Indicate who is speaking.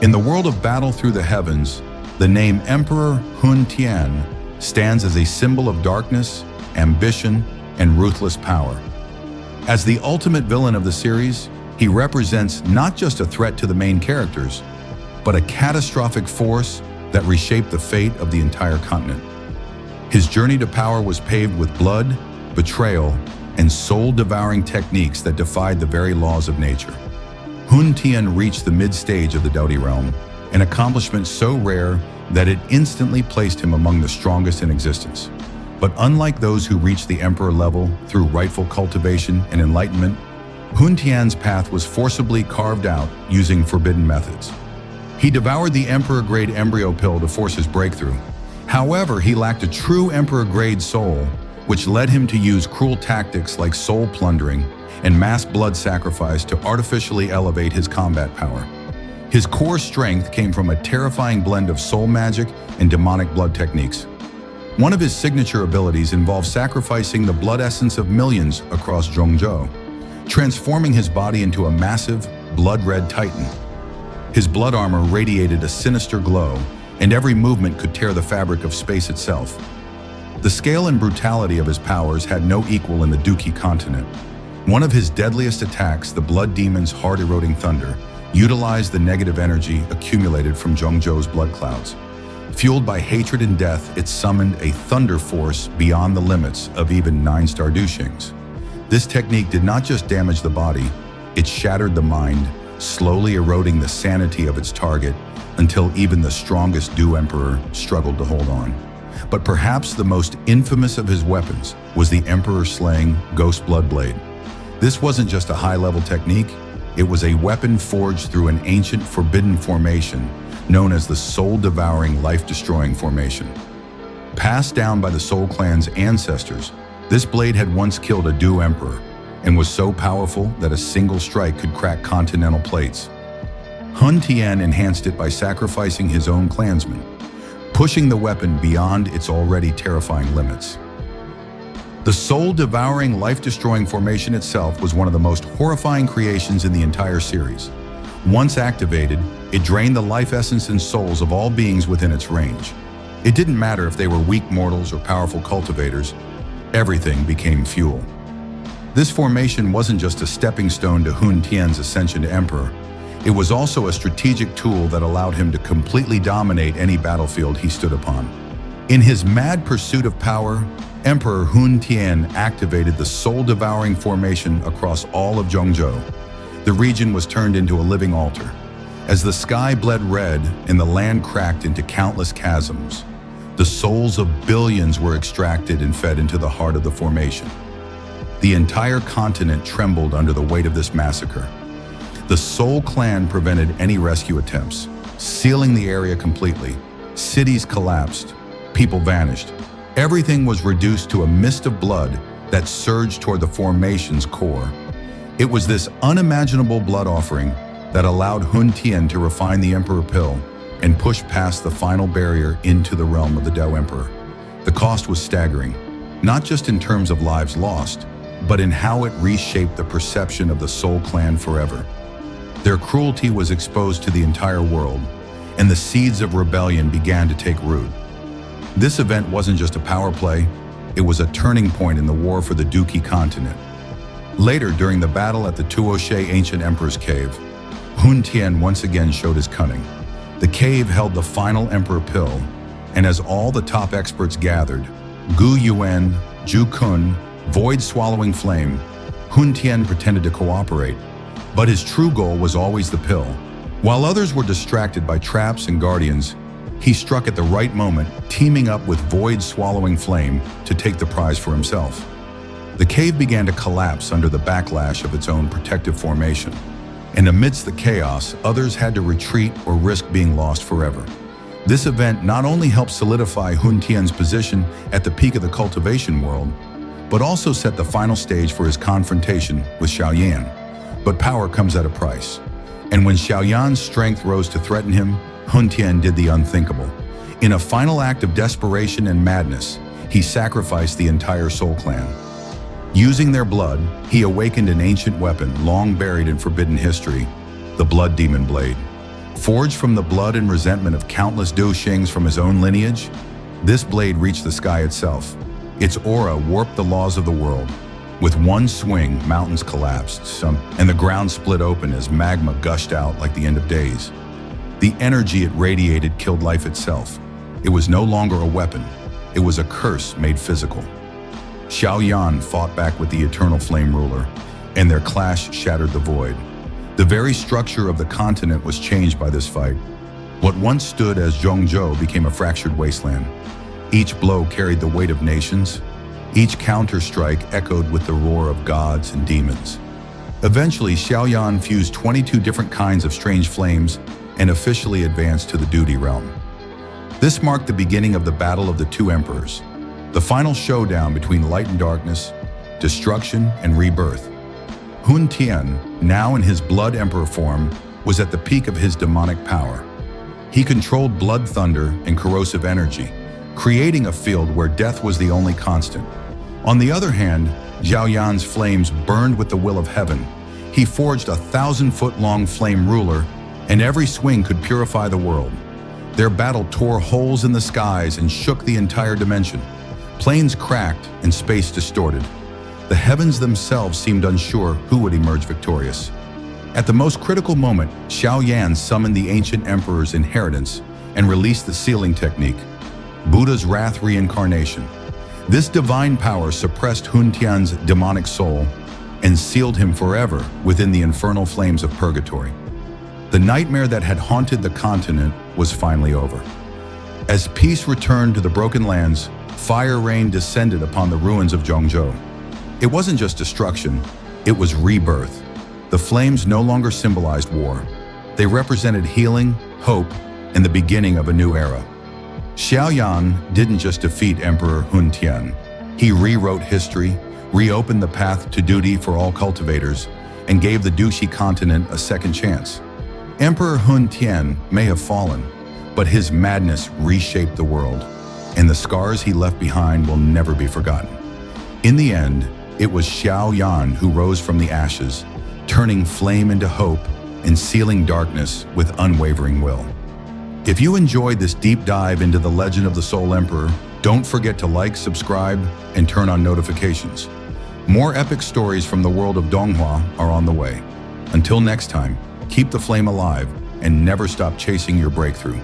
Speaker 1: In the world of battle through the heavens, the name Emperor Hun Tian stands as a symbol of darkness, ambition, and ruthless power. As the ultimate villain of the series, he represents not just a threat to the main characters, but a catastrophic force that reshaped the fate of the entire continent. His journey to power was paved with blood, betrayal, and soul-devouring techniques that defied the very laws of nature. Hun Tian reached the mid-stage of the Dou realm, an accomplishment so rare that it instantly placed him among the strongest in existence. But unlike those who reached the Emperor level through rightful cultivation and enlightenment, Hun Tian's path was forcibly carved out using forbidden methods. He devoured the Emperor-grade embryo pill to force his breakthrough. However, he lacked a true Emperor-grade soul, which led him to use cruel tactics like soul plundering and mass blood sacrifice to artificially elevate his combat power. His core strength came from a terrifying blend of soul magic and demonic blood techniques. One of his signature abilities involved sacrificing the blood essence of millions across Zhongzhou, transforming his body into a massive, blood-red titan. His blood armor radiated a sinister glow, and every movement could tear the fabric of space itself. The scale and brutality of his powers had no equal in the Dou continent. One of his deadliest attacks, the Blood Demon's heart-eroding thunder, utilized the negative energy accumulated from Zhongzhou's blood clouds. Fueled by hatred and death, it summoned a thunder force beyond the limits of even 9-star Duxings. This technique did not just damage the body, it shattered the mind, slowly eroding the sanity of its target until even the strongest Dou Emperor struggled to hold on. But perhaps the most infamous of his weapons was the Emperor-slaying Ghost Blood Blade. This wasn't just a high-level technique, it was a weapon forged through an ancient forbidden formation known as the Soul Devouring Life-Destroying Formation. Passed down by the Soul Clan's ancestors, this blade had once killed a Dou Emperor and was so powerful that a single strike could crack continental plates. Hun Tian enhanced it by sacrificing his own clansmen, pushing the weapon beyond its already terrifying limits. The soul-devouring, life-destroying formation itself was one of the most horrifying creations in the entire series. Once activated, it drained the life essence and souls of all beings within its range. It didn't matter if they were weak mortals or powerful cultivators, everything became fuel. This formation wasn't just a stepping stone to Hun Tian's ascension to Emperor, it was also a strategic tool that allowed him to completely dominate any battlefield he stood upon. In his mad pursuit of power, Emperor Hun Tian activated the soul-devouring formation across all of Zhongzhou. The region was turned into a living altar. As the sky bled red and the land cracked into countless chasms, the souls of billions were extracted and fed into the heart of the formation. The entire continent trembled under the weight of this massacre. The Soul Clan prevented any rescue attempts, sealing the area completely. Cities collapsed, people vanished. Everything was reduced to a mist of blood that surged toward the formation's core. It was this unimaginable blood offering that allowed Hun Tian to refine the Emperor Pill and push past the final barrier into the realm of the Dou Emperor. The cost was staggering, not just in terms of lives lost, but in how it reshaped the perception of the Soul Clan forever. Their cruelty was exposed to the entire world, and the seeds of rebellion began to take root. This event wasn't just a power play, it was a turning point in the war for the Dou continent. Later, during the battle at the Tuoshe Ancient Emperor's Cave, Hun Tian once again showed his cunning. The cave held the final Emperor Pill, and as all the top experts gathered, Gu Yuan, Zhu Kun, Void Swallowing Flame, Hun Tian pretended to cooperate, but his true goal was always the pill. While others were distracted by traps and guardians, he struck at the right moment, teaming up with Void Swallowing Flame to take the prize for himself. The cave began to collapse under the backlash of its own protective formation, and amidst the chaos, others had to retreat or risk being lost forever. This event not only helped solidify Hun Tian's position at the peak of the cultivation world, but also set the final stage for his confrontation with Xiao Yan. But power comes at a price. And when Xiao Yan's strength rose to threaten him, Hun Tian did the unthinkable. In a final act of desperation and madness, he sacrificed the entire Soul Clan. Using their blood, he awakened an ancient weapon long buried in forbidden history, the Blood Demon Blade. Forged from the blood and resentment of countless Dou Xings from his own lineage, this blade reached the sky itself. Its aura warped the laws of the world. With one swing, mountains collapsed, and the ground split open as magma gushed out like the end of days. The energy it radiated killed life itself. It was no longer a weapon. It was a curse made physical. Xiao Yan fought back with the eternal flame ruler, and their clash shattered the void. The very structure of the continent was changed by this fight. What once stood as Zhongzhou became a fractured wasteland. Each blow carried the weight of nations. Each counter-strike echoed with the roar of gods and demons. Eventually, Xiao Yan fused 22 different kinds of strange flames and officially advanced to the duty realm. This marked the beginning of the Battle of the Two Emperors, the final showdown between light and darkness, destruction and rebirth. Hun Tian, now in his Blood Emperor form, was at the peak of his demonic power. He controlled blood thunder and corrosive energy, creating a field where death was the only constant. On the other hand, Xiao Yan's flames burned with the will of heaven. He forged a 1,000-foot-long flame ruler, and every swing could purify the world. Their battle tore holes in the skies and shook the entire dimension. Planes cracked and space distorted. The heavens themselves seemed unsure who would emerge victorious. At the most critical moment, Xiao Yan summoned the ancient emperor's inheritance and released the sealing technique, Buddha's wrath reincarnation. This divine power suppressed Hun Tian's demonic soul and sealed him forever within the infernal flames of purgatory. The nightmare that had haunted the continent was finally over. As peace returned to the broken lands, fire rain descended upon the ruins of Zhongzhou. It wasn't just destruction, it was rebirth. The flames no longer symbolized war. They represented healing, hope, and the beginning of a new era. Xiao Yan didn't just defeat Emperor Hun Tian. He rewrote history, reopened the path to duty for all cultivators, and gave the Duxi continent a second chance. Emperor Hun Tian may have fallen, but his madness reshaped the world, and the scars he left behind will never be forgotten. In the end, it was Xiao Yan who rose from the ashes, turning flame into hope and sealing darkness with unwavering will. If you enjoyed this deep dive into the legend of the Soul Emperor, don't forget to like, subscribe, and turn on notifications. More epic stories from the world of Donghua are on the way. Until next time, keep the flame alive and never stop chasing your breakthrough.